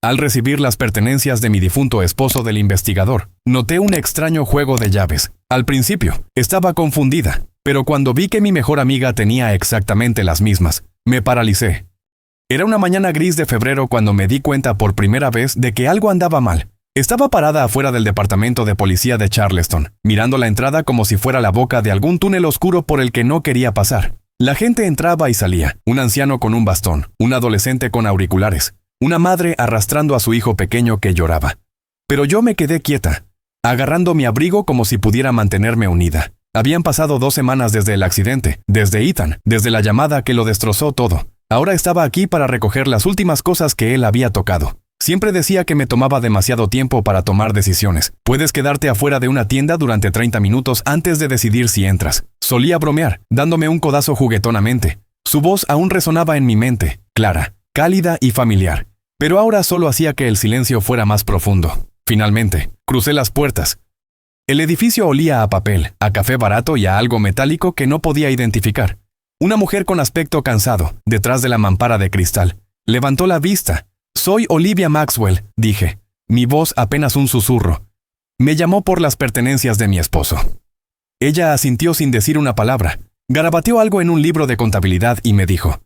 Al recibir las pertenencias de mi difunto esposo del investigador, noté un extraño juego de llaves. Al principio, estaba confundida, pero cuando vi que mi mejor amiga tenía exactamente las mismas, me paralicé. Era una mañana gris de febrero cuando me di cuenta por primera vez de que algo andaba mal. Estaba parada afuera del departamento de policía de Charleston, mirando la entrada como si fuera la boca de algún túnel oscuro por el que no quería pasar. La gente entraba y salía, un anciano con un bastón, un adolescente con auriculares, una madre arrastrando a su hijo pequeño que lloraba. Pero yo me quedé quieta, agarrando mi abrigo como si pudiera mantenerme unida. Habían pasado 2 semanas desde el accidente, desde Ethan, desde la llamada que lo destrozó todo. Ahora estaba aquí para recoger las últimas cosas que él había tocado. Siempre decía que me tomaba demasiado tiempo para tomar decisiones. Puedes quedarte afuera de una tienda durante 30 minutos antes de decidir si entras. Solía bromear, dándome un codazo juguetonamente. Su voz aún resonaba en mi mente, clara, cálida y familiar. Pero ahora solo hacía que el silencio fuera más profundo. Finalmente, crucé las puertas. El edificio olía a papel, a café barato y a algo metálico que no podía identificar. Una mujer con aspecto cansado, detrás de la mampara de cristal, levantó la vista. «Soy Olivia Maxwell», dije, mi voz apenas un susurro. Me llamó por las pertenencias de mi esposo. Ella asintió sin decir una palabra. Garabateó algo en un libro de contabilidad y me dijo: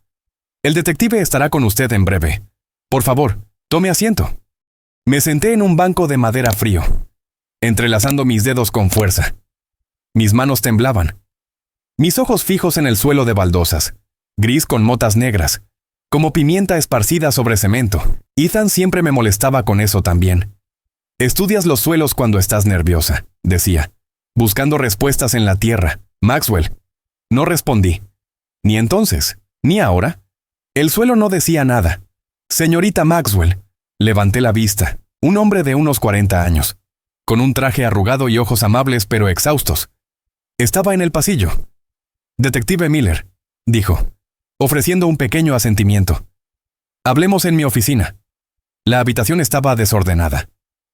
«El detective estará con usted en breve. Por favor, tome asiento». Me senté en un banco de madera frío, entrelazando mis dedos con fuerza. Mis manos temblaban. Mis ojos fijos en el suelo de baldosas, gris con motas negras, como pimienta esparcida sobre cemento. Ethan siempre me molestaba con eso también. «Estudias los suelos cuando estás nerviosa», decía, buscando respuestas en la tierra. «Maxwell». No respondí. Ni entonces, ni ahora. El suelo no decía nada. «Señorita Maxwell». Levanté la vista. Un hombre de unos 40 años, con un traje arrugado y ojos amables pero exhaustos. Estaba en el pasillo. «Detective Miller», dijo, ofreciendo un pequeño asentimiento. «Hablemos en mi oficina». La habitación estaba desordenada.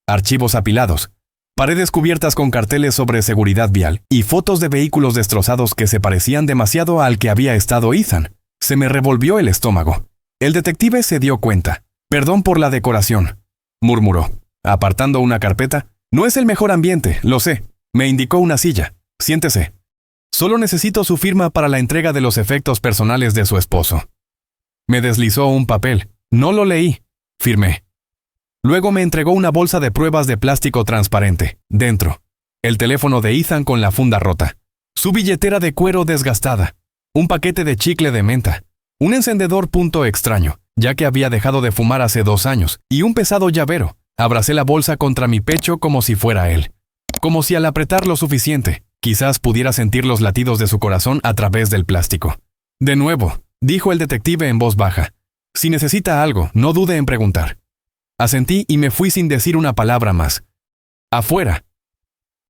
Archivos apilados, paredes cubiertas con carteles sobre seguridad vial y fotos de vehículos destrozados que se parecían demasiado al que había estado Ethan. Se me revolvió el estómago. El detective se dio cuenta. «Perdón por la decoración», murmuró, apartando una carpeta. «No es el mejor ambiente, lo sé». Me indicó una silla. «Siéntese. Solo necesito su firma para la entrega de los efectos personales de su esposo». Me deslizó un papel. «No lo leí», firmé. Luego me entregó una bolsa de pruebas de plástico transparente. Dentro, el teléfono de Ethan con la funda rota, su billetera de cuero desgastada, un paquete de chicle de menta, un encendedor punto extraño, ya que había dejado de fumar hace 2 años, y un pesado llavero. Abracé la bolsa contra mi pecho como si fuera él. Como si al apretar lo suficiente, quizás pudiera sentir los latidos de su corazón a través del plástico. «De nuevo», dijo el detective en voz baja. «Si necesita algo, no dude en preguntar». Asentí y me fui sin decir una palabra más. Afuera.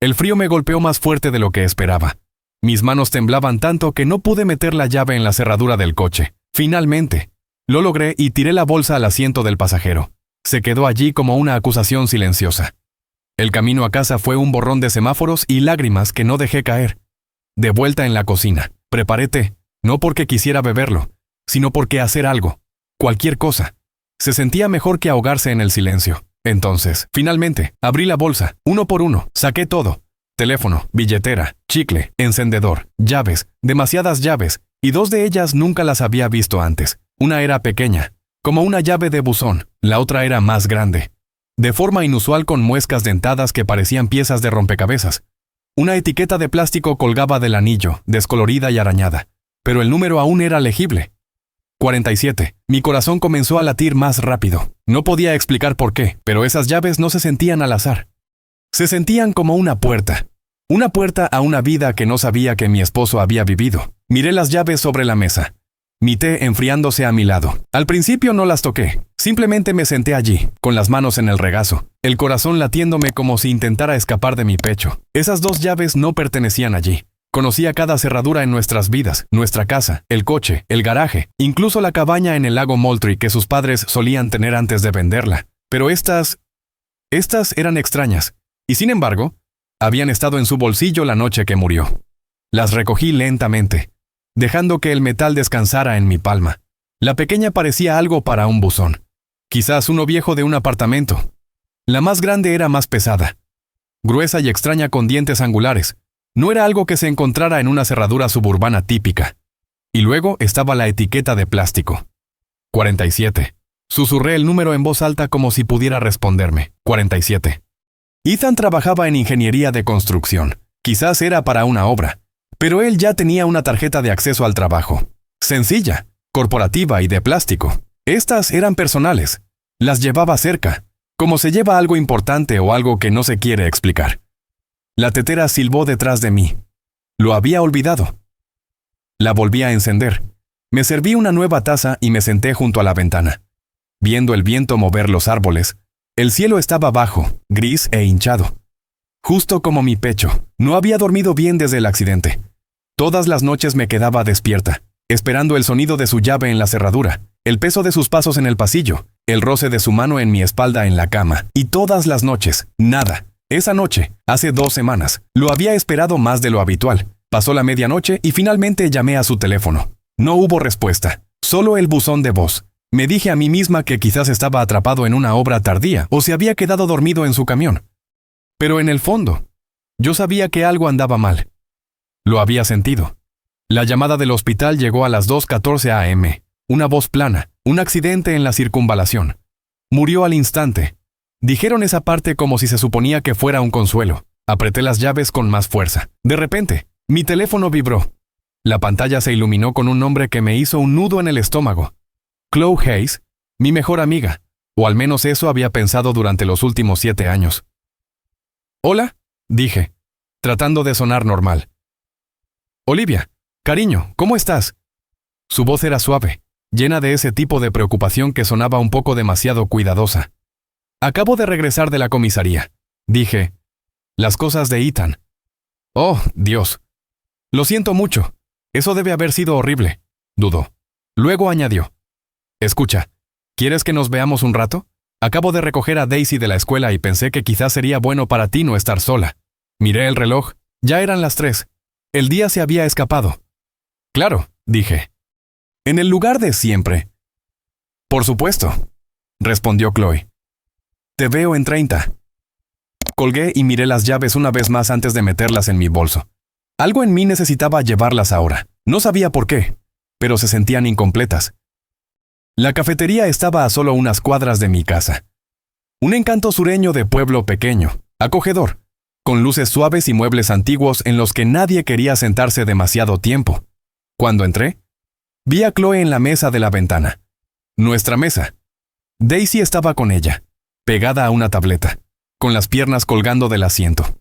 El frío me golpeó más fuerte de lo que esperaba. Mis manos temblaban tanto que no pude meter la llave en la cerradura del coche. Finalmente, lo logré y tiré la bolsa al asiento del pasajero. Se quedó allí como una acusación silenciosa. El camino a casa fue un borrón de semáforos y lágrimas que no dejé caer. De vuelta en la cocina, preparé té, no porque quisiera beberlo, sino porque hacer algo, cualquier cosa. Se sentía mejor que ahogarse en el silencio. Entonces, finalmente, abrí la bolsa, uno por uno, saqué todo. Teléfono, billetera, chicle, encendedor, llaves, demasiadas llaves, y 2 de ellas nunca las había visto antes. Una era pequeña, como una llave de buzón, la otra era más grande, de forma inusual con muescas dentadas que parecían piezas de rompecabezas. Una etiqueta de plástico colgaba del anillo, descolorida y arañada, pero el número aún era legible. 47. Mi corazón comenzó a latir más rápido. No podía explicar por qué, pero esas llaves no se sentían al azar. Se sentían como una puerta a una vida que no sabía que mi esposo había vivido. Miré las llaves sobre la mesa, mi té enfriándose a mi lado. Al principio no las toqué, simplemente me senté allí, con las manos en el regazo, el corazón latiéndome como si intentara escapar de mi pecho. Esas 2 llaves no pertenecían allí. Conocía cada cerradura en nuestras vidas, nuestra casa, el coche, el garaje, incluso la cabaña en el lago Moultrie que sus padres solían tener antes de venderla. Pero estas eran extrañas, y sin embargo, habían estado en su bolsillo la noche que murió. Las recogí lentamente, dejando que el metal descansara en mi palma. La pequeña parecía algo para un buzón. Quizás uno viejo de un apartamento. La más grande era más pesada, gruesa y extraña con dientes angulares. No era algo que se encontrara en una cerradura suburbana típica. Y luego estaba la etiqueta de plástico. 47. Susurré el número en voz alta como si pudiera responderme. 47. Ethan trabajaba en ingeniería de construcción. Quizás era para una obra, pero él ya tenía una tarjeta de acceso al trabajo. Sencilla, corporativa y de plástico. Estas eran personales. Las llevaba cerca, como se lleva algo importante o algo que no se quiere explicar. La tetera silbó detrás de mí. Lo había olvidado. La volví a encender. Me serví una nueva taza y me senté junto a la ventana. Viendo el viento mover los árboles, el cielo estaba bajo, gris e hinchado. Justo como mi pecho. No había dormido bien desde el accidente. Todas las noches me quedaba despierta, esperando el sonido de su llave en la cerradura, el peso de sus pasos en el pasillo, el roce de su mano en mi espalda en la cama. Y todas las noches, nada. Esa noche, hace 2 semanas, lo había esperado más de lo habitual. Pasó la medianoche y finalmente llamé a su teléfono. No hubo respuesta, solo el buzón de voz. Me dije a mí misma que quizás estaba atrapado en una obra tardía o se había quedado dormido en su camión. Pero en el fondo, yo sabía que algo andaba mal. Lo había sentido. La llamada del hospital llegó a las 2:14 a.m. Una voz plana, un accidente en la circunvalación. Murió al instante. Dijeron esa parte como si se suponía que fuera un consuelo. Apreté las llaves con más fuerza. De repente, mi teléfono vibró. La pantalla se iluminó con un nombre que me hizo un nudo en el estómago. Chloe Hayes, mi mejor amiga, o al menos eso había pensado durante los últimos 7 años. «Hola», dije, tratando de sonar normal. «Olivia, cariño, ¿cómo estás?» Su voz era suave, llena de ese tipo de preocupación que sonaba un poco demasiado cuidadosa. «Acabo de regresar de la comisaría», dije. «Las cosas de Ethan». «Oh, Dios. Lo siento mucho. Eso debe haber sido horrible», dudó. Luego añadió. «Escucha, ¿quieres que nos veamos un rato? Acabo de recoger a Daisy de la escuela y pensé que quizás sería bueno para ti no estar sola». Miré el reloj. Ya eran las 3. El día se había escapado. «Claro», dije. «En el lugar de siempre». «Por supuesto», respondió Chloe. «Te veo en 30». Colgué y miré las llaves una vez más antes de meterlas en mi bolso. Algo en mí necesitaba llevarlas ahora. No sabía por qué, pero se sentían incompletas. La cafetería estaba a solo unas cuadras de mi casa. Un encanto sureño de pueblo pequeño, acogedor, con luces suaves y muebles antiguos en los que nadie quería sentarse demasiado tiempo. Cuando entré, vi a Chloe en la mesa de la ventana. Nuestra mesa. Daisy estaba con ella, pegada a una tableta, con las piernas colgando del asiento.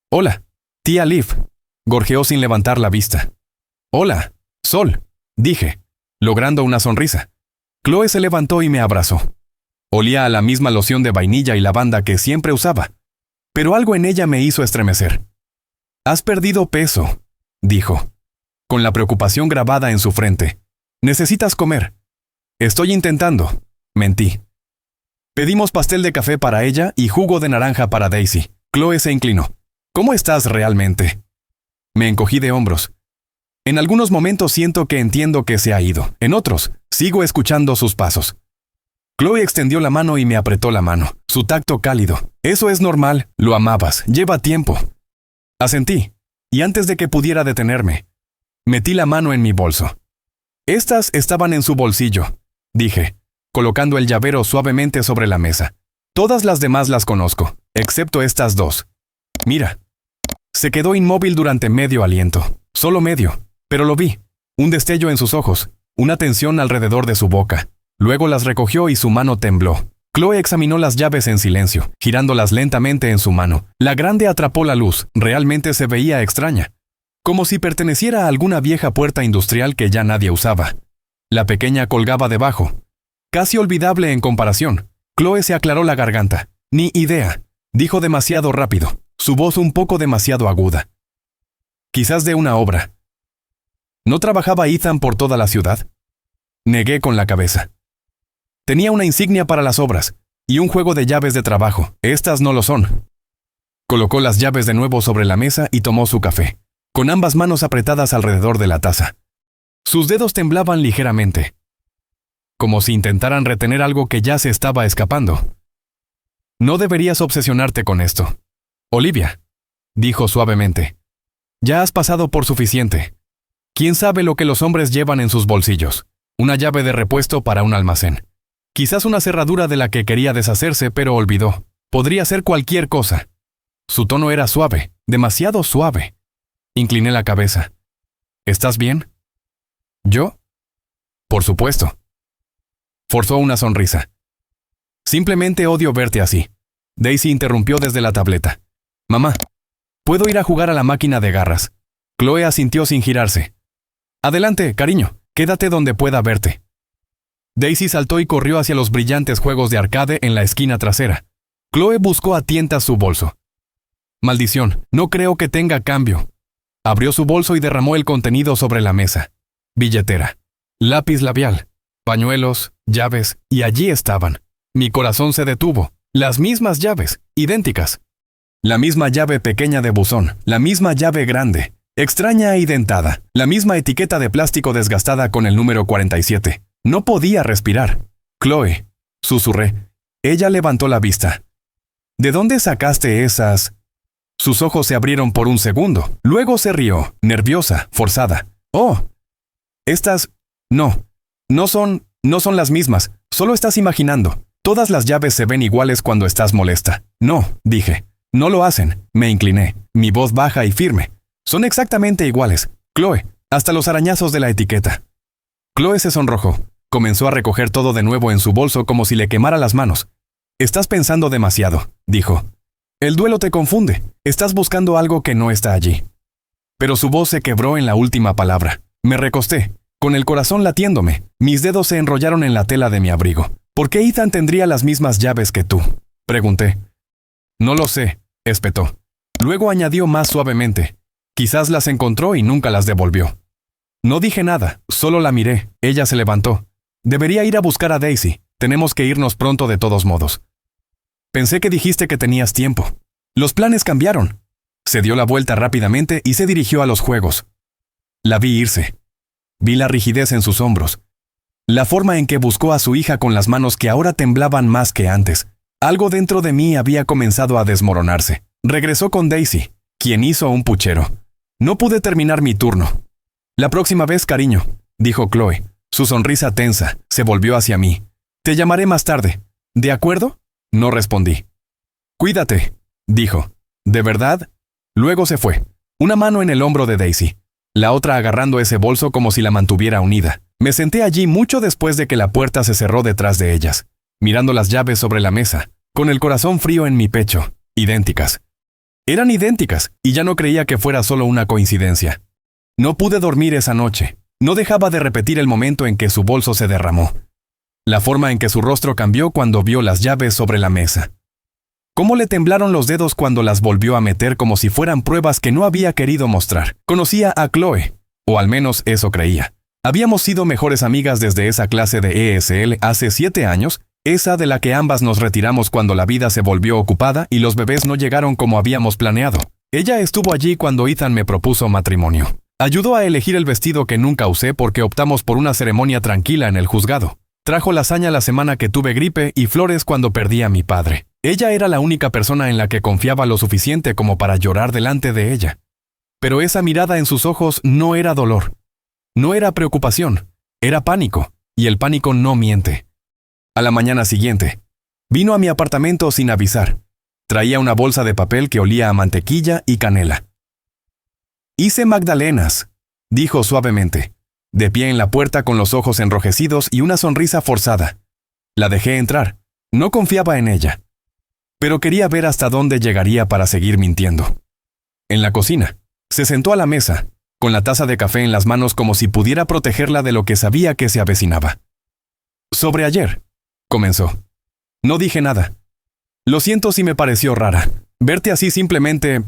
«Hola, tía Liv», gorjeó sin levantar la vista. «Hola, Sol», dije, logrando una sonrisa. Chloe se levantó y me abrazó. Olía a la misma loción de vainilla y lavanda que siempre usaba, pero algo en ella me hizo estremecer. «Has perdido peso», dijo, con la preocupación grabada en su frente. «Necesitas comer». «Estoy intentando», mentí. Pedimos pastel de café para ella y jugo de naranja para Daisy. Chloe se inclinó. «¿Cómo estás realmente?» Me encogí de hombros. En algunos momentos siento que entiendo que se ha ido. En otros, sigo escuchando sus pasos. Chloe extendió la mano y me apretó la mano. Su tacto cálido. «Eso es normal. Lo amabas. Lleva tiempo». Asentí, y antes de que pudiera detenerme, metí la mano en mi bolso. «Estas estaban en su bolsillo», dije, colocando el llavero suavemente sobre la mesa. «Todas las demás las conozco, excepto estas 2. Mira». Se quedó inmóvil durante medio aliento. Solo medio. Pero lo vi. Un destello en sus ojos. Una tensión alrededor de su boca. Luego las recogió y su mano tembló. Chloe examinó las llaves en silencio, girándolas lentamente en su mano. La grande atrapó la luz. Realmente se veía extraña. Como si perteneciera a alguna vieja puerta industrial que ya nadie usaba. La pequeña colgaba debajo. Casi olvidable en comparación. Chloe se aclaró la garganta. «Ni idea», dijo demasiado rápido, su voz un poco demasiado aguda. «Quizás de una obra». ¿No trabajaba Ethan por toda la ciudad? Negué con la cabeza. Tenía una insignia para las obras y un juego de llaves de trabajo. Estas no lo son. Colocó las llaves de nuevo sobre la mesa y tomó su café, con ambas manos apretadas alrededor de la taza. Sus dedos temblaban ligeramente. como si intentaran retener algo que ya se estaba escapando. No deberías obsesionarte con esto. Olivia, dijo suavemente, ya has pasado por suficiente. ¿Quién sabe lo que los hombres llevan en sus bolsillos? Una llave de repuesto para un almacén. Quizás una cerradura de la que quería deshacerse, pero olvidó. Podría ser cualquier cosa. Su tono era suave, demasiado suave. Incliné la cabeza. ¿Estás bien? ¿Yo? Por supuesto. Forzó una sonrisa. Simplemente odio verte así. Daisy interrumpió desde la tableta. Mamá, ¿puedo ir a jugar a la máquina de garras? Chloe asintió sin girarse. Adelante, cariño, quédate donde pueda verte. Daisy saltó y corrió hacia los brillantes juegos de arcade en la esquina trasera. Chloe buscó a tientas su bolso. Maldición, no creo que tenga cambio. Abrió su bolso y derramó el contenido sobre la mesa. Billetera, lápiz labial, pañuelos, llaves, y allí estaban. Mi corazón se detuvo. Las mismas llaves, idénticas. La misma llave pequeña de buzón, la misma llave grande, extraña y dentada, la misma etiqueta de plástico desgastada con el número 47. No podía respirar. Chloe, susurré. Ella levantó la vista. ¿De dónde sacaste esas? Sus ojos se abrieron por un segundo. Luego se rió, nerviosa, forzada. Oh, estas... No son las mismas. Solo estás imaginando. Todas las llaves se ven iguales cuando estás molesta. No, dije. No lo hacen. Me incliné, mi voz baja y firme. Son exactamente iguales. Chloe, hasta los arañazos de la etiqueta. Chloe se sonrojó. Comenzó a recoger todo de nuevo en su bolso como si le quemara las manos. Estás pensando demasiado, dijo. El duelo te confunde. Estás buscando algo que no está allí. Pero su voz se quebró en la última palabra. Me recosté, con el corazón latiéndome. Mis dedos se enrollaron en la tela de mi abrigo. ¿Por qué Ethan tendría las mismas llaves que tú? Pregunté. No lo sé, espetó. Luego añadió más suavemente. Quizás las encontró y nunca las devolvió. No dije nada, solo la miré. Ella se levantó. Debería ir a buscar a Daisy. Tenemos que irnos pronto de todos modos. Pensé que dijiste que tenías tiempo. Los planes cambiaron. Se dio la vuelta rápidamente y se dirigió a los juegos. La vi irse. Vi la rigidez en sus hombros. La forma en que buscó a su hija con las manos que ahora temblaban más que antes. Algo dentro de mí había comenzado a desmoronarse. Regresó con Daisy, quien hizo un puchero. No pude terminar mi turno. La próxima vez, cariño, dijo Chloe. Su sonrisa tensa se volvió hacia mí. Te llamaré más tarde. ¿De acuerdo? No respondí. Cuídate, dijo. ¿De verdad? Luego se fue. Una mano en el hombro de Daisy, la otra agarrando ese bolso como si la mantuviera unida. Me senté allí mucho después de que la puerta se cerró detrás de ellas, mirando las llaves sobre la mesa, con el corazón frío en mi pecho. Idénticas. Eran idénticas, y ya no creía que fuera solo una coincidencia. No pude dormir esa noche. No dejaba de repetir el momento en que su bolso se derramó. La forma en que su rostro cambió cuando vio las llaves sobre la mesa. Cómo le temblaron los dedos cuando las volvió a meter como si fueran pruebas que no había querido mostrar. Conocía a Chloe, o al menos eso creía. Habíamos sido mejores amigas desde esa clase de ESL hace 7 años, esa de la que ambas nos retiramos cuando la vida se volvió ocupada y los bebés no llegaron como habíamos planeado. Ella estuvo allí cuando Ethan me propuso matrimonio. Ayudó a elegir el vestido que nunca usé porque optamos por una ceremonia tranquila en el juzgado. Trajo lasaña la semana que tuve gripe y flores cuando perdí a mi padre. Ella era la única persona en la que confiaba lo suficiente como para llorar delante de ella. Pero esa mirada en sus ojos no era dolor. No era preocupación. Era pánico. Y el pánico no miente. A la mañana siguiente, vino a mi apartamento sin avisar. Traía una bolsa de papel que olía a mantequilla y canela. Hice magdalenas, dijo suavemente, de pie en la puerta con los ojos enrojecidos y una sonrisa forzada. La dejé entrar. No confiaba en ella. Pero quería ver hasta dónde llegaría para seguir mintiendo. En la cocina, se sentó a la mesa, con la taza de café en las manos como si pudiera protegerla de lo que sabía que se avecinaba. Sobre ayer, comenzó. No dije nada. Lo siento si me pareció rara. Verte así simplemente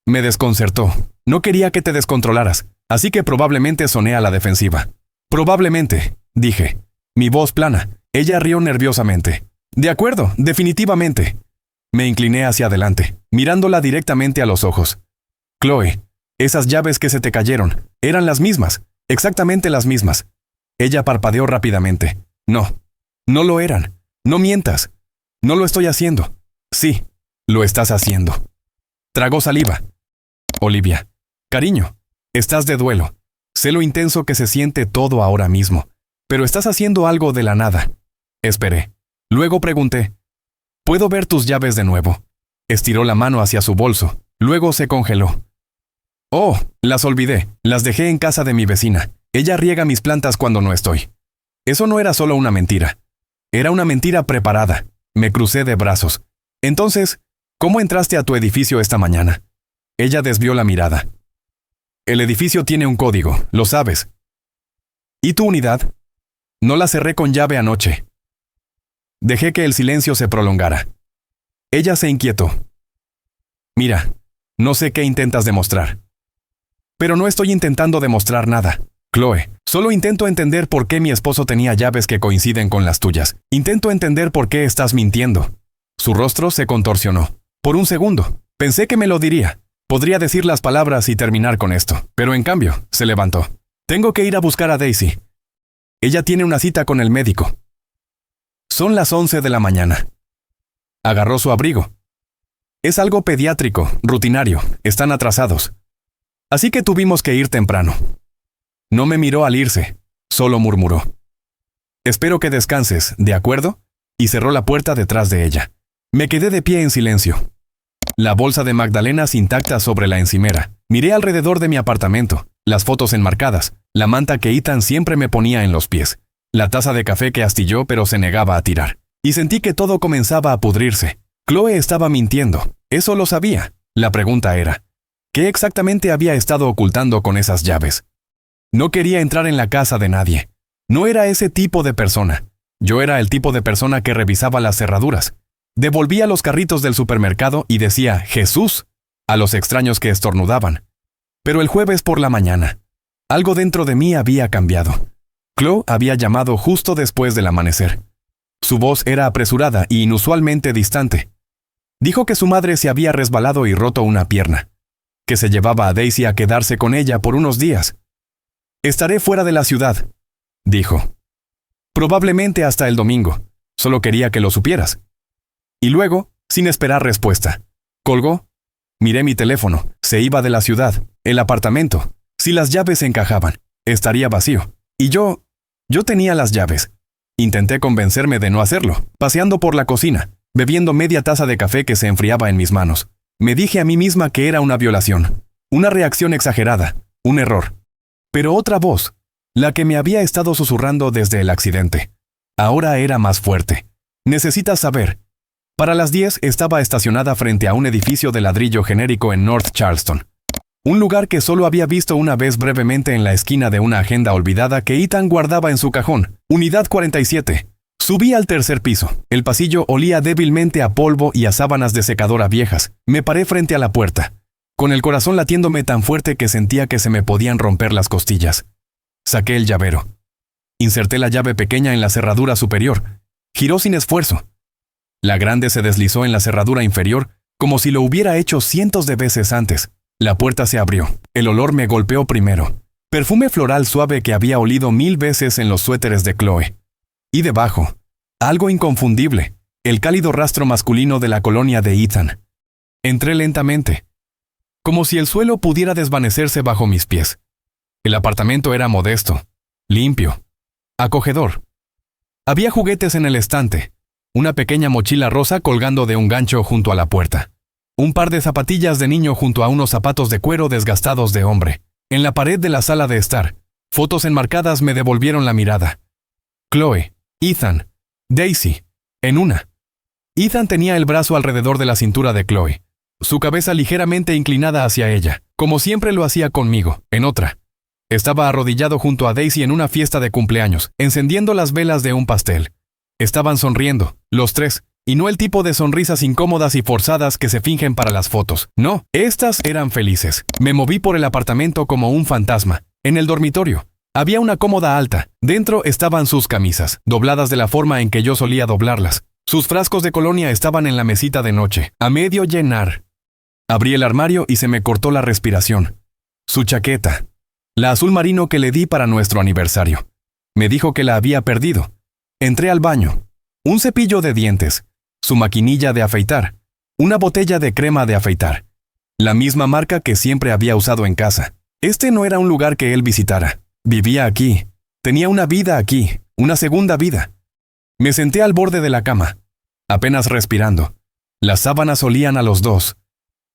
me desconcertó. No quería que te descontrolaras, así que probablemente soné a la defensiva. Probablemente, dije. Mi voz plana. Ella rió nerviosamente. De acuerdo, definitivamente. Me incliné hacia adelante, mirándola directamente a los ojos. Chloe, esas llaves que se te cayeron, eran las mismas, exactamente las mismas. Ella parpadeó rápidamente. No, no lo eran. No mientas. No lo estoy haciendo. Sí, lo estás haciendo. Tragó saliva. Olivia. Cariño, estás de duelo. Sé lo intenso que se siente todo ahora mismo. Pero estás haciendo algo de la nada. Esperé. Luego pregunté. ¿Puedo ver tus llaves de nuevo? Estiró la mano hacia su bolso. Luego se congeló. Oh, las olvidé. Las dejé en casa de mi vecina. Ella riega mis plantas cuando no estoy. Eso no era solo una mentira. Era una mentira preparada. Me crucé de brazos. Entonces, ¿cómo entraste a tu edificio esta mañana? Ella desvió la mirada. El edificio tiene un código, lo sabes. ¿Y tu unidad? No la cerré con llave anoche. Dejé que el silencio se prolongara. Ella se inquietó. Mira, no sé qué intentas demostrar. Pero no estoy intentando demostrar nada, Chloe. Solo intento entender por qué mi esposo tenía llaves que coinciden con las tuyas. Intento entender por qué estás mintiendo. Su rostro se contorsionó. Por un segundo, pensé que me lo diría. Podría decir las palabras y terminar con esto. Pero en cambio, se levantó. Tengo que ir a buscar a Daisy. Ella tiene una cita con el médico. Son las 11 de la mañana. Agarró su abrigo. Es algo pediátrico, rutinario. Están atrasados. Así que tuvimos que ir temprano. No me miró al irse, solo murmuró. Espero que descanses, ¿de acuerdo? Y cerró la puerta detrás de ella. Me quedé de pie en silencio. La bolsa de magdalenas intacta sobre la encimera. Miré alrededor de mi apartamento, las fotos enmarcadas, la manta que Ethan siempre me ponía en los pies, la taza de café que astilló pero se negaba a tirar. Y sentí que todo comenzaba a pudrirse. Chloe estaba mintiendo, eso lo sabía. La pregunta era, ¿qué exactamente había estado ocultando con esas llaves? No quería entrar en la casa de nadie. No era ese tipo de persona. Yo era el tipo de persona que revisaba las cerraduras. Devolvía los carritos del supermercado y decía «Jesús» a los extraños que estornudaban. Pero el jueves por la mañana, algo dentro de mí había cambiado. Chloe había llamado justo después del amanecer. Su voz era apresurada y inusualmente distante. Dijo que su madre se había resbalado y roto una pierna, que se llevaba a Daisy a quedarse con ella por unos días. «Estaré fuera de la ciudad», dijo. «Probablemente hasta el domingo. Solo quería que lo supieras». Y luego, sin esperar respuesta, colgó. Miré mi teléfono. Se iba de la ciudad. El apartamento. Si las llaves encajaban, estaría vacío. Y yo tenía las llaves. Intenté convencerme de no hacerlo, paseando por la cocina, bebiendo media taza de café que se enfriaba en mis manos. Me dije a mí misma que era una violación, una reacción exagerada, un error. Pero otra voz, la que me había estado susurrando desde el accidente, ahora era más fuerte. Necesitas saber. Para las 10 estaba estacionada frente a un edificio de ladrillo genérico en North Charleston. Un lugar que solo había visto una vez brevemente en la esquina de una agenda olvidada que Ethan guardaba en su cajón. Unidad 47. Subí al tercer piso. El pasillo olía débilmente a polvo y a sábanas de secadora viejas. Me paré frente a la puerta, con el corazón latiéndome tan fuerte que sentía que se me podían romper las costillas. Saqué el llavero. Inserté la llave pequeña en la cerradura superior. Giró sin esfuerzo. La grande se deslizó en la cerradura inferior como si lo hubiera hecho cientos de veces antes. La puerta se abrió. El olor me golpeó primero. Perfume floral suave que había olido 1000 veces en los suéteres de Chloe. Y debajo, algo inconfundible, el cálido rastro masculino de la colonia de Ethan. Entré lentamente, como si el suelo pudiera desvanecerse bajo mis pies. El apartamento era modesto, limpio, acogedor. Había juguetes en el estante, una pequeña mochila rosa colgando de un gancho junto a la puerta, un par de zapatillas de niño junto a unos zapatos de cuero desgastados de hombre. En la pared de la sala de estar, fotos enmarcadas me devolvieron la mirada. Chloe, Ethan, Daisy, en una. Ethan tenía el brazo alrededor de la cintura de Chloe, su cabeza ligeramente inclinada hacia ella, como siempre lo hacía conmigo. En otra, estaba arrodillado junto a Daisy en una fiesta de cumpleaños, encendiendo las velas de un pastel. Estaban sonriendo, los tres, y no el tipo de sonrisas incómodas y forzadas que se fingen para las fotos. No, estas eran felices. Me moví por el apartamento como un fantasma. En el dormitorio había una cómoda alta. Dentro estaban sus camisas, dobladas de la forma en que yo solía doblarlas. Sus frascos de colonia estaban en la mesita de noche, a medio llenar. Abrí el armario y se me cortó la respiración. Su chaqueta, la azul marino que le di para nuestro aniversario. Me dijo que la había perdido. Entré al baño. Un cepillo de dientes, su maquinilla de afeitar, una botella de crema de afeitar. La misma marca que siempre había usado en casa. Este no era un lugar que él visitara. Vivía aquí. Tenía una vida aquí, una segunda vida. Me senté al borde de la cama, apenas respirando. Las sábanas olían a los dos.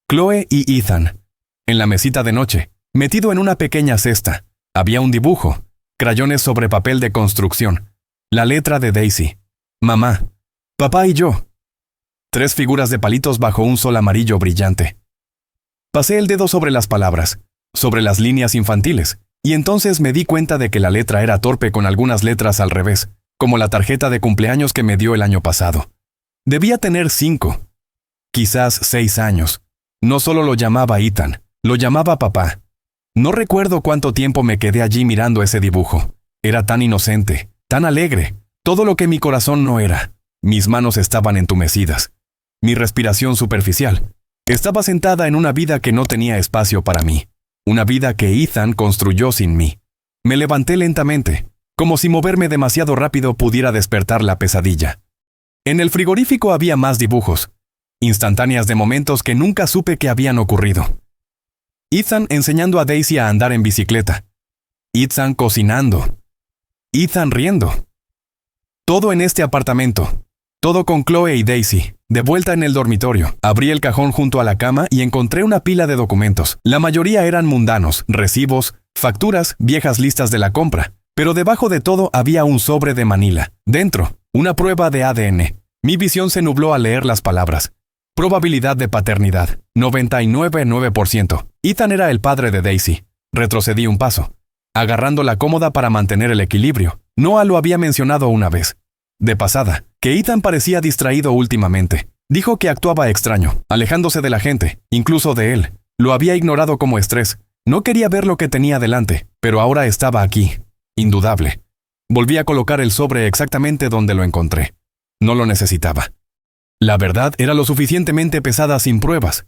Chloe y Ethan. En la mesita de noche, metido en una pequeña cesta, había un dibujo, crayones sobre papel de construcción, la letra de Daisy, mamá, papá y yo. 3 figuras de palitos bajo un sol amarillo brillante. Pasé el dedo sobre las palabras, sobre las líneas infantiles, y entonces me di cuenta de que la letra era torpe con algunas letras al revés, como la tarjeta de cumpleaños que me dio el año pasado. Debía tener 5, quizás 6 años. No solo lo llamaba Ethan, lo llamaba papá. No recuerdo cuánto tiempo me quedé allí mirando ese dibujo. Era tan inocente, tan alegre, todo lo que mi corazón no era. Mis manos estaban entumecidas. Mi respiración superficial. Estaba sentada en una vida que no tenía espacio para mí. Una vida que Ethan construyó sin mí. Me levanté lentamente, como si moverme demasiado rápido pudiera despertar la pesadilla. En el frigorífico había más dibujos, instantáneas de momentos que nunca supe que habían ocurrido. Ethan enseñando a Daisy a andar en bicicleta. Ethan cocinando. Ethan riendo. Todo en este apartamento. Todo con Chloe y Daisy. De vuelta en el dormitorio, abrí el cajón junto a la cama y encontré una pila de documentos. La mayoría eran mundanos, recibos, facturas, viejas listas de la compra. Pero debajo de todo había un sobre de Manila. Dentro, una prueba de ADN. Mi visión se nubló al leer las palabras. Probabilidad de paternidad, 99,9%. Ethan era el padre de Daisy. Retrocedí un paso, agarrando la cómoda para mantener el equilibrio. Noah lo había mencionado una vez. De pasada, que Ethan parecía distraído últimamente. Dijo que actuaba extraño, alejándose de la gente, incluso de él. Lo había ignorado como estrés. No quería ver lo que tenía delante, pero ahora estaba aquí. Indudable. Volví a colocar el sobre exactamente donde lo encontré. No lo necesitaba. La verdad era lo suficientemente pesada sin pruebas.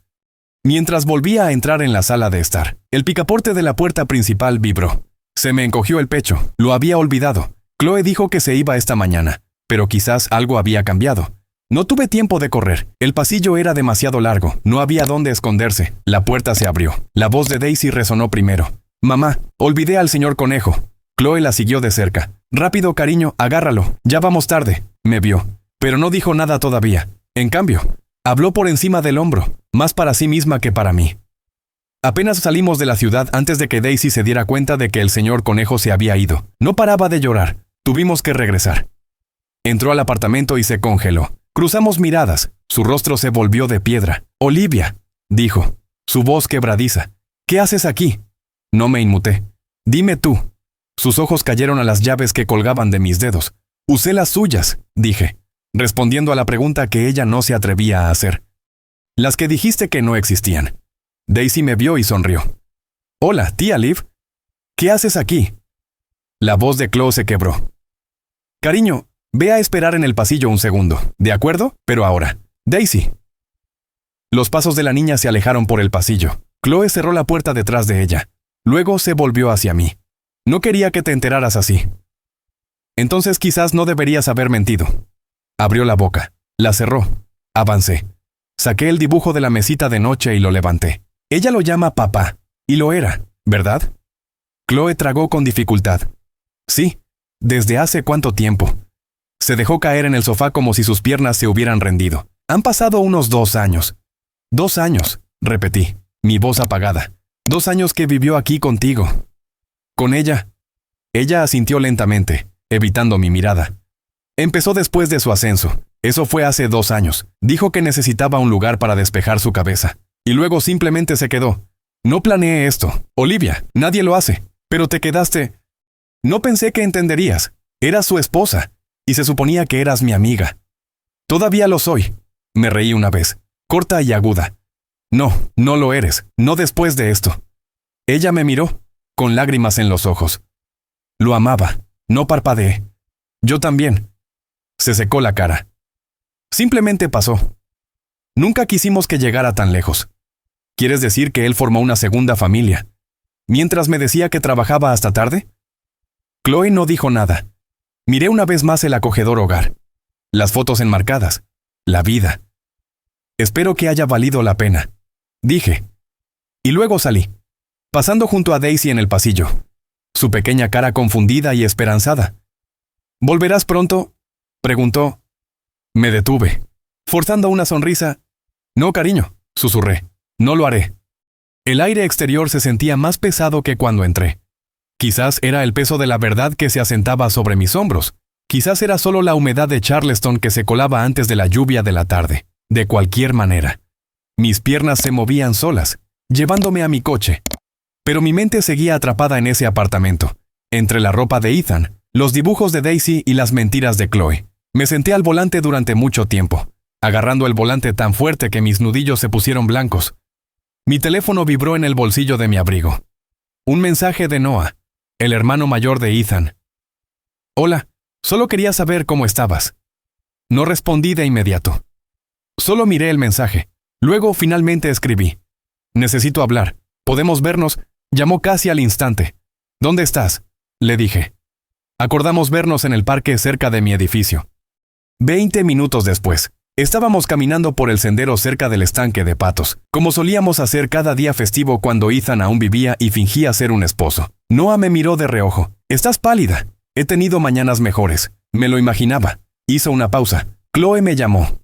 Mientras volvía a entrar en la sala de estar, el picaporte de la puerta principal vibró. Se me encogió el pecho. Lo había olvidado. Chloe dijo que se iba esta mañana, pero quizás algo había cambiado. No tuve tiempo de correr. El pasillo era demasiado largo. No había dónde esconderse. La puerta se abrió. La voz de Daisy resonó primero. Mamá, olvidé al señor Conejo. Chloe la siguió de cerca. Rápido, cariño, agárralo. Ya vamos tarde. Me vio. Pero no dijo nada todavía. En cambio, habló por encima del hombro, más para sí misma que para mí. Apenas salimos de la ciudad antes de que Daisy se diera cuenta de que el señor Conejo se había ido. No paraba de llorar. Tuvimos que regresar. Entró al apartamento y se congeló. Cruzamos miradas. Su rostro se volvió de piedra. Olivia, dijo, su voz quebradiza. ¿Qué haces aquí? No me inmuté. Dime tú. Sus ojos cayeron a las llaves que colgaban de mis dedos. Usé las suyas, dije, respondiendo a la pregunta que ella no se atrevía a hacer. Las que dijiste que no existían. Daisy me vio y sonrió. Hola, tía Liv. ¿Qué haces aquí? La voz de Chloe se quebró. Cariño, ve a esperar en el pasillo un segundo, ¿de acuerdo? Pero ahora. Daisy. Los pasos de la niña se alejaron por el pasillo. Chloe cerró la puerta detrás de ella. Luego se volvió hacia mí. No quería que te enteraras así. Entonces quizás no deberías haber mentido. Abrió la boca. La cerró. Avancé. Saqué el dibujo de la mesita de noche y lo levanté. Ella lo llama papá. Y lo era, ¿verdad? Chloe tragó con dificultad. Sí. ¿Desde hace cuánto tiempo? Se dejó caer en el sofá como si sus piernas se hubieran rendido. Han pasado unos 2 años. 2 años, repetí, mi voz apagada. 2 años que vivió aquí contigo. ¿Con ella? Ella asintió lentamente, evitando mi mirada. Empezó después de su ascenso. Eso fue hace 2 años. Dijo que necesitaba un lugar para despejar su cabeza. Y luego simplemente se quedó. No planeé esto. Olivia, nadie lo hace. Pero te quedaste... No pensé que entenderías. Eras su esposa. Y se suponía que eras mi amiga. Todavía lo soy. Me reí una vez, corta y aguda. No, no lo eres. No después de esto. Ella me miró, con lágrimas en los ojos. Lo amaba. No parpadeé. Yo también. Se secó la cara. Simplemente pasó. Nunca quisimos que llegara tan lejos. ¿Quieres decir que él formó una segunda familia? ¿Mientras me decía que trabajaba hasta tarde? Chloe no dijo nada. Miré una vez más el acogedor hogar. Las fotos enmarcadas. La vida. Espero que haya valido la pena, dije. Y luego salí, pasando junto a Daisy en el pasillo, su pequeña cara confundida y esperanzada. ¿Volverás pronto?, preguntó. Me detuve, forzando una sonrisa. No, cariño, susurré. No lo haré. El aire exterior se sentía más pesado que cuando entré. Quizás era el peso de la verdad que se asentaba sobre mis hombros. Quizás era solo la humedad de Charleston que se colaba antes de la lluvia de la tarde. De cualquier manera, mis piernas se movían solas, llevándome a mi coche. Pero mi mente seguía atrapada en ese apartamento, entre la ropa de Ethan, los dibujos de Daisy y las mentiras de Chloe. Me senté al volante durante mucho tiempo, agarrando el volante tan fuerte que mis nudillos se pusieron blancos. Mi teléfono vibró en el bolsillo de mi abrigo. Un mensaje de Noah, el hermano mayor de Ethan. Hola, solo quería saber cómo estabas. No respondí de inmediato. Solo miré el mensaje. Luego finalmente escribí. Necesito hablar. ¿Podemos vernos? Llamó casi al instante. ¿Dónde estás?, le dije. Acordamos vernos en el parque cerca de mi edificio. 20 minutos después, estábamos caminando por el sendero cerca del estanque de patos, como solíamos hacer cada día festivo cuando Ethan aún vivía y fingía ser un esposo. Noah me miró de reojo. Estás pálida. He tenido mañanas mejores. Me lo imaginaba. Hizo una pausa. Chloe me llamó.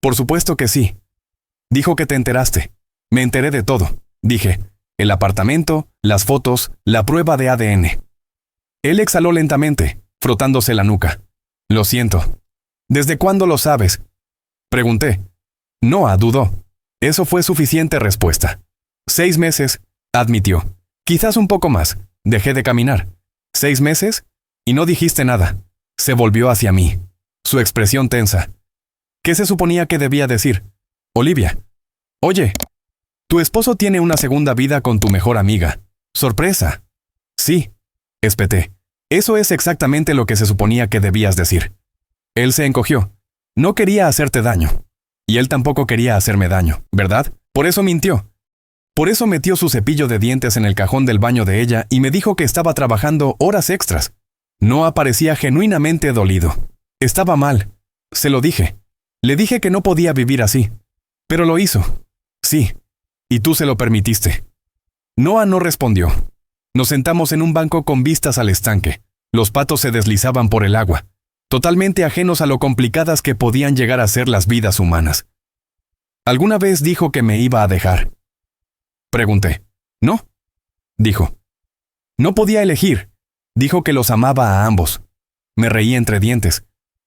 Por supuesto que sí. Dijo que te enteraste. Me enteré de todo, dije. El apartamento, las fotos, la prueba de ADN. Él exhaló lentamente, frotándose la nuca. Lo siento. ¿Desde cuándo lo sabes?, pregunté. Noah dudó. Eso fue suficiente respuesta. 6 meses, admitió. Quizás un poco más. Dejé de caminar. 6 meses, y no dijiste nada. Se volvió hacia mí, su expresión tensa. ¿Qué se suponía que debía decir? Olivia. Oye, tu esposo tiene una segunda vida con tu mejor amiga. ¡Sorpresa! Sí, espeté. Eso es exactamente lo que se suponía que debías decir. Él se encogió. No quería hacerte daño. Y él tampoco quería hacerme daño, ¿verdad? Por eso mintió. Por eso metió su cepillo de dientes en el cajón del baño de ella y me dijo que estaba trabajando horas extras. No parecía genuinamente dolido. Estaba mal. Se lo dije. Le dije que no podía vivir así. Pero lo hizo. Sí. Y tú se lo permitiste. Noah no respondió. Nos sentamos en un banco con vistas al estanque. Los patos se deslizaban por el agua, totalmente ajenos a lo complicadas que podían llegar a ser las vidas humanas. ¿Alguna vez dijo que me iba a dejar?, pregunté. No, dijo. No podía elegir. Dijo que los amaba a ambos. Me reí entre dientes.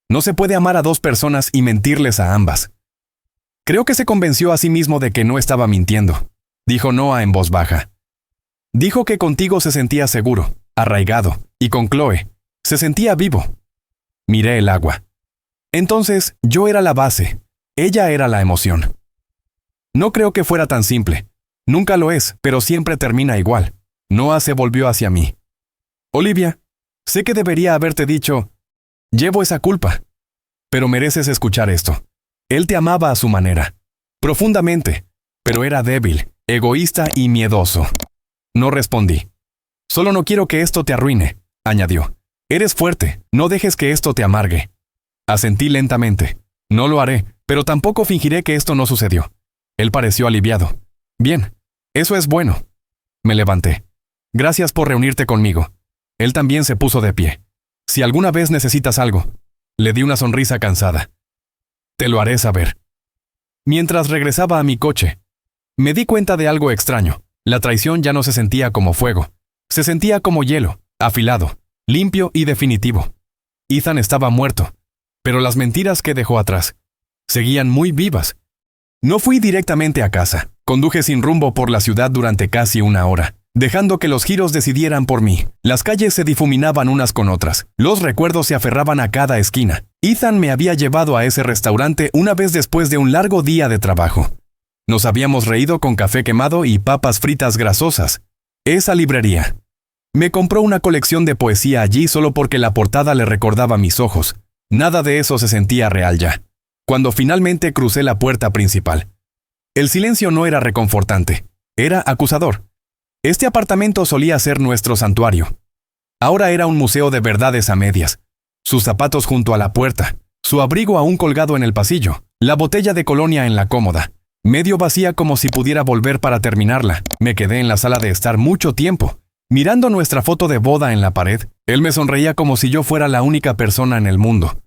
No se puede amar a 2 personas y mentirles a ambas. Creo que se convenció a sí mismo de que no estaba mintiendo, dijo Noah en voz baja. Dijo que contigo se sentía seguro, arraigado, y con Chloe se sentía vivo. Miré el agua. Entonces, yo era la base, ella era la emoción. No creo que fuera tan simple. Nunca lo es, pero siempre termina igual. Noah se volvió hacia mí. Olivia, sé que debería haberte dicho, llevo esa culpa, pero mereces escuchar esto. Él te amaba a su manera, profundamente, pero era débil, egoísta y miedoso. No respondí. Solo no quiero que esto te arruine, añadió. Eres fuerte, no dejes que esto te amargue. Asentí lentamente. No lo haré, pero tampoco fingiré que esto no sucedió. Él pareció aliviado. Bien, eso es bueno. Me levanté. Gracias por reunirte conmigo. Él también se puso de pie. Si alguna vez necesitas algo. Le di una sonrisa cansada. Te lo haré saber. Mientras regresaba a mi coche, me di cuenta de algo extraño. La traición ya no se sentía como fuego. Se sentía como hielo, afilado, limpio y definitivo. Ethan estaba muerto, pero las mentiras que dejó atrás seguían muy vivas. No fui directamente a casa. Conduje sin rumbo por la ciudad durante casi 1 hora, dejando que los giros decidieran por mí. Las calles se difuminaban unas con otras. Los recuerdos se aferraban a cada esquina. Ethan me había llevado a ese restaurante una vez después de un largo día de trabajo. Nos habíamos reído con café quemado y papas fritas grasosas. Esa librería. Me compró una colección de poesía allí solo porque la portada le recordaba mis ojos. Nada de eso se sentía real ya. Cuando finalmente crucé la puerta principal. El silencio no era reconfortante, era acusador. Este apartamento solía ser nuestro santuario. Ahora era un museo de verdades a medias. sus zapatos junto a la puerta, su abrigo aún colgado en el pasillo, la botella de colonia en la cómoda, medio vacía como si pudiera volver para terminarla. Me quedé en la sala de estar mucho tiempo, mirando nuestra foto de boda en la pared. Él me sonreía como si yo fuera la única persona en el mundo.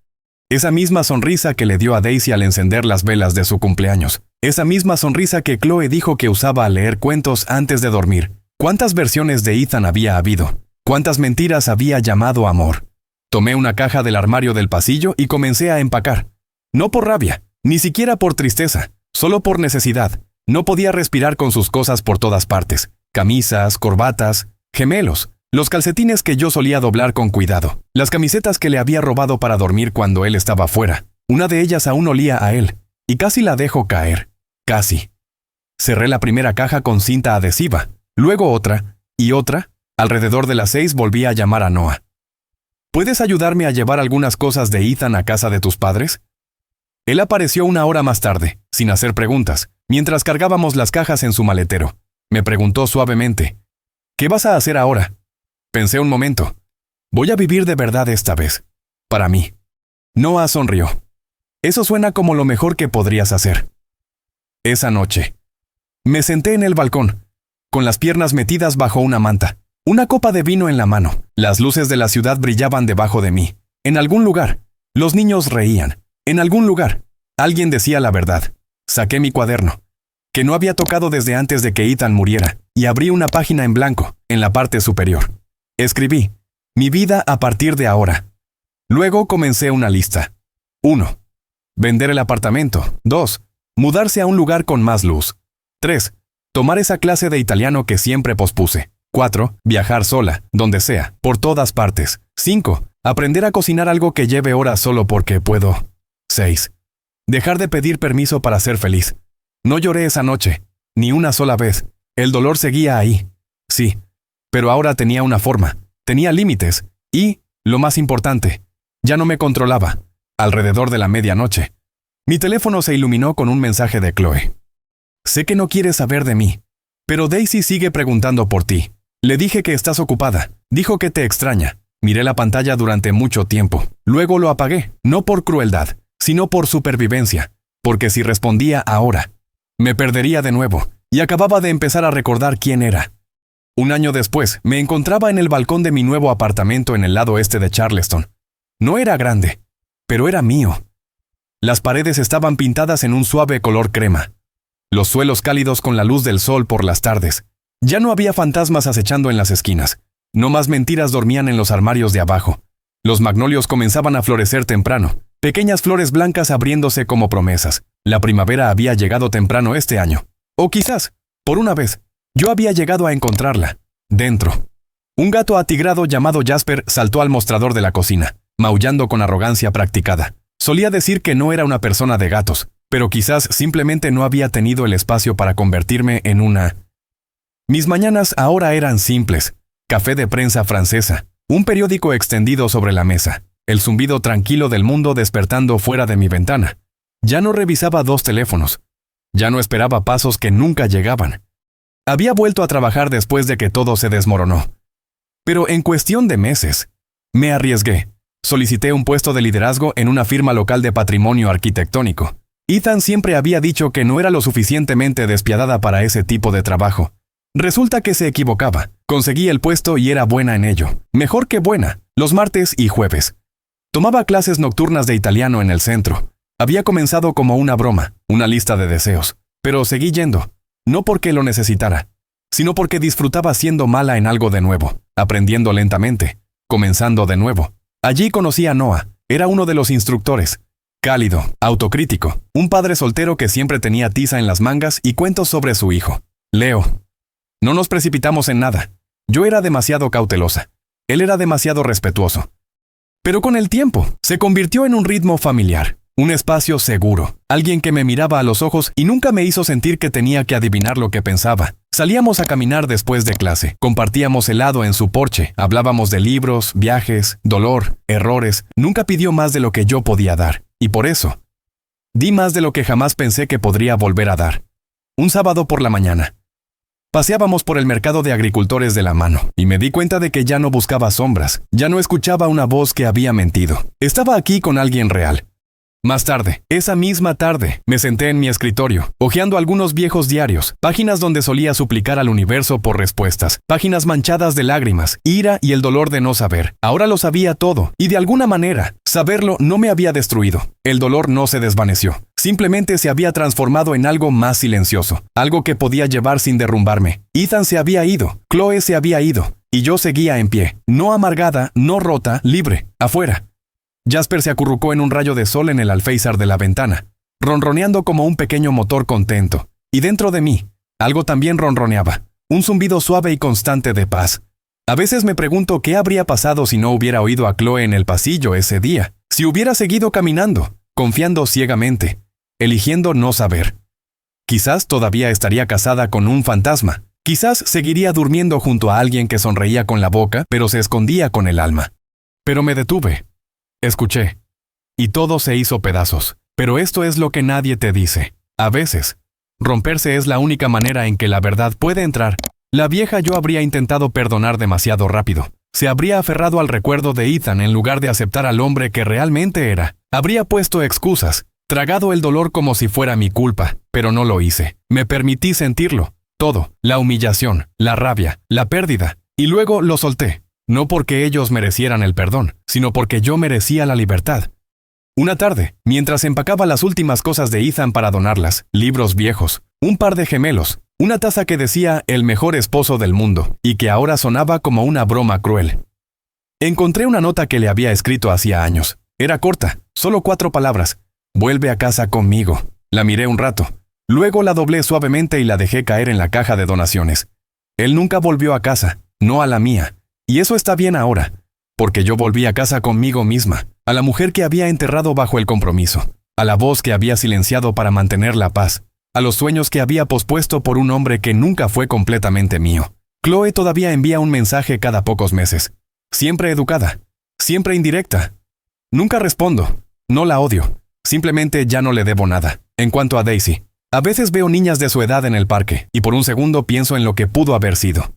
Esa misma sonrisa que le dio a Daisy al encender las velas de su cumpleaños. Esa misma sonrisa que Chloe dijo que usaba al leer cuentos antes de dormir. ¿Cuántas versiones de Ethan había habido? ¿Cuántas mentiras había llamado amor? Tomé una caja del armario del pasillo y comencé a empacar. No por rabia, ni siquiera por tristeza, solo por necesidad. No podía respirar con sus cosas por todas partes. Camisas, corbatas, gemelos, los calcetines que yo solía doblar con cuidado, las camisetas que le había robado para dormir cuando él estaba fuera. Una de ellas aún olía a él, y casi la dejo caer. Casi. Cerré la primera caja con cinta adhesiva, luego otra, y otra. Alrededor de las 6 volví a llamar a Noah. ¿Puedes ayudarme a llevar algunas cosas de Ethan a casa de tus padres? Él apareció una hora más tarde, sin hacer preguntas, mientras cargábamos las cajas en su maletero. Me preguntó suavemente, ¿qué vas a hacer ahora? Pensé un momento. Voy a vivir de verdad esta vez. Para mí. Noah sonrió. Eso suena como lo mejor que podrías hacer. Esa noche. Me senté en el balcón, con las piernas metidas bajo una manta, una copa de vino en la mano. Las luces de la ciudad brillaban debajo de mí. En algún lugar, los niños reían. En algún lugar, alguien decía la verdad. Saqué mi cuaderno, que no había tocado desde antes de que Ethan muriera, y abrí una página en blanco, en la parte superior. Escribí, mi vida a partir de ahora. Luego comencé una lista. 1. Vender el apartamento. 2. Mudarse a un lugar con más luz. 3. Tomar esa clase de italiano que siempre pospuse. 4. Viajar sola, donde sea, por todas partes. 5. Aprender a cocinar algo que lleve horas solo porque puedo. 6. Dejar de pedir permiso para ser feliz. No lloré esa noche, ni una sola vez. El dolor seguía ahí. Sí, pero ahora tenía una forma, tenía límites, y, lo más importante, ya no me controlaba. Alrededor de la medianoche, mi teléfono se iluminó con un mensaje de Chloe. Sé que no quieres saber de mí, pero Daisy sigue preguntando por ti. Le dije que estás ocupada. Dijo que te extraña. Miré la pantalla durante mucho tiempo. Luego lo apagué, no por crueldad, sino por supervivencia, porque si respondía ahora, me perdería de nuevo, y acababa de empezar a recordar quién era. Un año después, me encontraba en el balcón de mi nuevo apartamento en el lado este de Charleston. No era grande, pero era mío. Las paredes estaban pintadas en un suave color crema. Los suelos cálidos con la luz del sol por las tardes. Ya no había fantasmas acechando en las esquinas. No más mentiras dormían en los armarios de abajo. Los magnolios comenzaban a florecer temprano, pequeñas flores blancas abriéndose como promesas. La primavera había llegado temprano este año. O quizás, por una vez, yo había llegado a encontrarla. Dentro. Un gato atigrado llamado Jasper saltó al mostrador de la cocina, maullando con arrogancia practicada. Solía decir que no era una persona de gatos, pero quizás simplemente no había tenido el espacio para convertirme en una. Mis mañanas ahora eran simples. Café de prensa francesa, un periódico extendido sobre la mesa, el zumbido tranquilo del mundo despertando fuera de mi ventana. Ya no revisaba 2 teléfonos. Ya no esperaba pasos que nunca llegaban. Había vuelto a trabajar después de que todo se desmoronó. Pero en cuestión de meses, me arriesgué. Solicité un puesto de liderazgo en una firma local de patrimonio arquitectónico. Ethan siempre había dicho que no era lo suficientemente despiadada para ese tipo de trabajo. Resulta que se equivocaba. Conseguí el puesto y era buena en ello. Mejor que buena, los martes y jueves. Tomaba clases nocturnas de italiano en el centro. Había comenzado como una broma, una lista de deseos. Pero seguí yendo, no porque lo necesitara, sino porque disfrutaba siendo mala en algo de nuevo, aprendiendo lentamente, comenzando de nuevo. Allí conocí a Noah. Era uno de los instructores. Cálido, autocrítico, un padre soltero que siempre tenía tiza en las mangas y cuentos sobre su hijo, Leo. No nos precipitamos en nada. Yo era demasiado cautelosa. Él era demasiado respetuoso. Pero con el tiempo, se convirtió en un ritmo familiar, un espacio seguro, alguien que me miraba a los ojos y nunca me hizo sentir que tenía que adivinar lo que pensaba. Salíamos a caminar después de clase, compartíamos helado en su porche, hablábamos de libros, viajes, dolor, errores. Nunca pidió más de lo que yo podía dar, y por eso, di más de lo que jamás pensé que podría volver a dar. Un sábado por la mañana. Paseábamos por el mercado de agricultores de la mano, y me di cuenta de que ya no buscaba sombras, ya no escuchaba una voz que había mentido. Estaba aquí con alguien real. Más tarde, esa misma tarde, me senté en mi escritorio, hojeando algunos viejos diarios, páginas donde solía suplicar al universo por respuestas, páginas manchadas de lágrimas, ira y el dolor de no saber. Ahora lo sabía todo, y de alguna manera, saberlo no me había destruido. El dolor no se desvaneció. Simplemente se había transformado en algo más silencioso, algo que podía llevar sin derrumbarme. Ethan se había ido, Chloe se había ido, y yo seguía en pie, no amargada, no rota, libre, afuera. Jasper se acurrucó en un rayo de sol en el alféizar de la ventana, ronroneando como un pequeño motor contento. Y dentro de mí, algo también ronroneaba, un zumbido suave y constante de paz. A veces me pregunto qué habría pasado si no hubiera oído a Chloe en el pasillo ese día, si hubiera seguido caminando, confiando ciegamente, eligiendo no saber. Quizás todavía estaría casada con un fantasma, quizás seguiría durmiendo junto a alguien que sonreía con la boca, pero se escondía con el alma. Pero me detuve. Escuché. Y todo se hizo pedazos. Pero esto es lo que nadie te dice. A veces, romperse es la única manera en que la verdad puede entrar. La vieja yo habría intentado perdonar demasiado rápido. Se habría aferrado al recuerdo de Ethan en lugar de aceptar al hombre que realmente era. Habría puesto excusas, tragado el dolor como si fuera mi culpa, pero no lo hice. Me permití sentirlo. Todo. La humillación, la rabia, la pérdida. Y luego lo solté. No porque ellos merecieran el perdón, sino porque yo merecía la libertad. Una tarde, mientras empacaba las últimas cosas de Ethan para donarlas, libros viejos, un par de gemelos, una taza que decía «el mejor esposo del mundo» y que ahora sonaba como una broma cruel. Encontré una nota que le había escrito hacía años. Era corta, solo 4 palabras. «Vuelve a casa conmigo». La miré un rato. Luego la doblé suavemente y la dejé caer en la caja de donaciones. Él nunca volvió a casa, no a la mía. Y eso está bien ahora, porque yo volví a casa conmigo misma, a la mujer que había enterrado bajo el compromiso, a la voz que había silenciado para mantener la paz, a los sueños que había pospuesto por un hombre que nunca fue completamente mío. Chloe todavía envía un mensaje cada pocos meses, siempre educada, siempre indirecta. Nunca respondo, no la odio, simplemente ya no le debo nada. En cuanto a Daisy, a veces veo niñas de su edad en el parque, y por un segundo pienso en lo que pudo haber sido.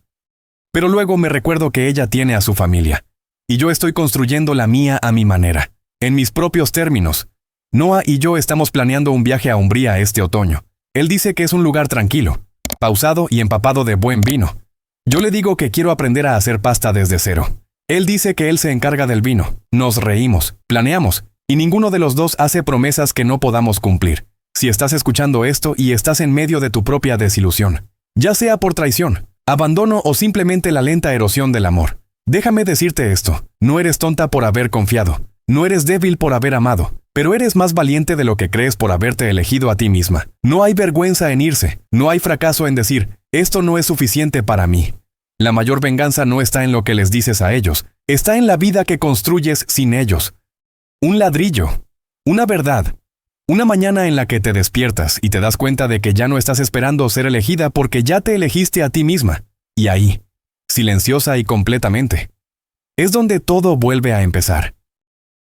Pero luego me recuerdo que ella tiene a su familia, y yo estoy construyendo la mía a mi manera, en mis propios términos. Noah y yo estamos planeando un viaje a Umbría este otoño. Él dice que es un lugar tranquilo, pausado y empapado de buen vino. Yo le digo que quiero aprender a hacer pasta desde cero. Él dice que él se encarga del vino. Nos reímos, planeamos, y ninguno de los dos hace promesas que no podamos cumplir. Si estás escuchando esto y estás en medio de tu propia desilusión, ya sea por traición, abandono o simplemente la lenta erosión del amor, déjame decirte esto, no eres tonta por haber confiado, no eres débil por haber amado, pero eres más valiente de lo que crees por haberte elegido a ti misma. No hay vergüenza en irse, no hay fracaso en decir, esto no es suficiente para mí. La mayor venganza no está en lo que les dices a ellos, está en la vida que construyes sin ellos. Un ladrillo, una verdad. Una mañana en la que te despiertas y te das cuenta de que ya no estás esperando ser elegida porque ya te elegiste a ti misma. Y ahí, silenciosa y completamente, es donde todo vuelve a empezar.